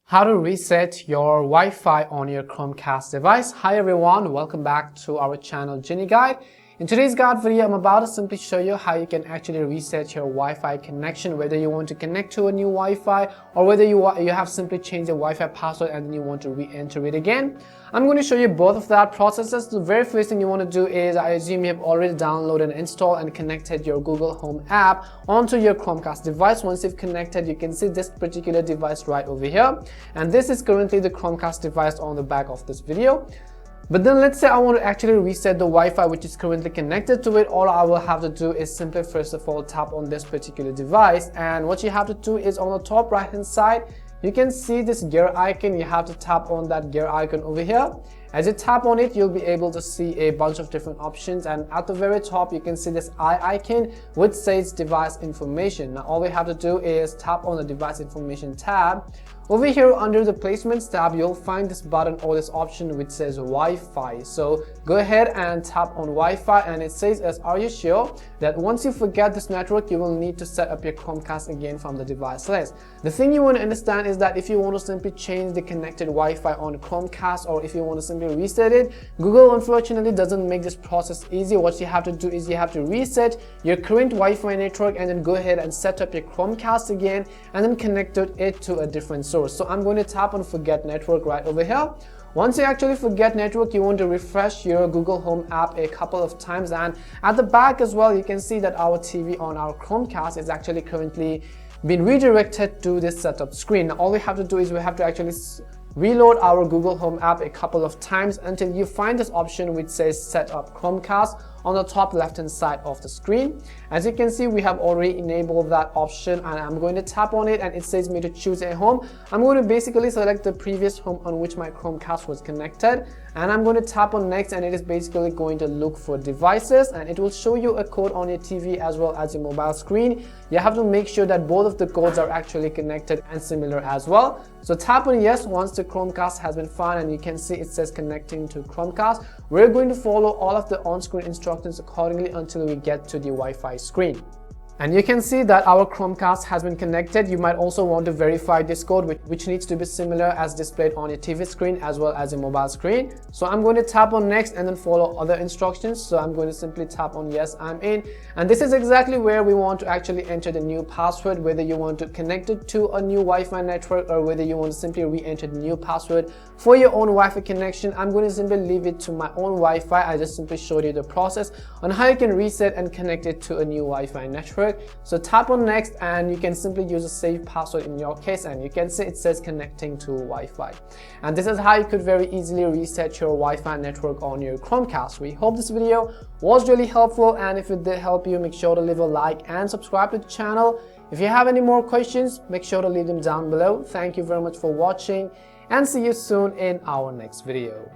How to reset your Wi-Fi on your Chromecast device. Hi everyone, welcome back to our channel Genie Guide. In today's guide video, I'm about to simply show you how you can actually reset your Wi-Fi connection, whether you want to connect to a new Wi-Fi or whether you have simply changed the Wi-Fi password and then you want to re-enter it again. I'm going to show you both of that processes. The very first thing you want to do is, I assume you have already downloaded and installed and connected your Google Home app onto your Chromecast device. Once you've connected, you can see this particular device right over here, and this is currently the Chromecast device on the back of this video. But then let's say I want to actually reset the Wi-Fi which is currently connected to it. All I will have to do is simply first of all tap on this particular device, and what you have to do is on the top right hand side you can see this gear icon. You have to tap on that gear icon over here. As you tap on it, you'll be able to see a bunch of different options, and at the very top you can see this eye icon which says device information. Now all we have to do is tap on the device information tab. Over here under the placements tab, you'll find this button or this option which says Wi-Fi. So go ahead and tap on Wi-Fi, and it says, are you sure that once you forget this network, you will need to set up your Chromecast again from the device list. The thing you want to understand is that if you want to simply change the connected Wi-Fi on Chromecast, or if you want to simply reset it, Google unfortunately doesn't make this process easy. What you have to do is you have to reset your current Wi-Fi network and then go ahead and set up your Chromecast again and then connect it to a different source. So I'm going to tap on forget network right over here. Once you actually forget network, you want to refresh your Google Home app a couple of times, and at the back as well you can see that our TV on our Chromecast is actually currently been redirected to this setup screen. Now all we have to do is we have to actually reload our Google Home app a couple of times until you find this option which says set up Chromecast on the top left hand side of the screen. As you can see, we have already enabled that option, and I'm going to tap on it and it says me to choose a home. I'm going to basically select the previous home on which my Chromecast was connected, and I'm going to tap on next, and it is basically going to look for devices, and it will show you a code on your TV as well as your mobile screen. You have to make sure that both of the codes are actually connected and similar as well. So tap on yes once the Chromecast has been found, and you can see it says connecting to Chromecast. We're going to follow all of the on-screen instructions accordingly until we get to the Wi-Fi screen. And you can see that our Chromecast has been connected. You might also want to verify this code which needs to be similar as displayed on your TV screen as well as your mobile screen. So I'm going to tap on next and then follow other instructions. So I'm going to simply tap on yes, I'm in. And this is exactly where we want to actually enter the new password, whether you want to connect it to a new Wi-Fi network or whether you want to simply re-enter the new password for your own Wi-Fi connection. I'm going to simply leave it to my own Wi-Fi. I just simply showed you the process on how you can reset and connect it to a new Wi-Fi network. So tap on next, and you can simply use a saved password in your case, and you can see it says connecting to Wi-Fi. And this is how you could very easily reset your Wi-Fi network on your Chromecast. We hope this video was really helpful, and if it did help you, make sure to leave a like and subscribe to the channel. If you have any more questions, make sure to leave them down below. Thank you very much for watching, and see you soon in our next video.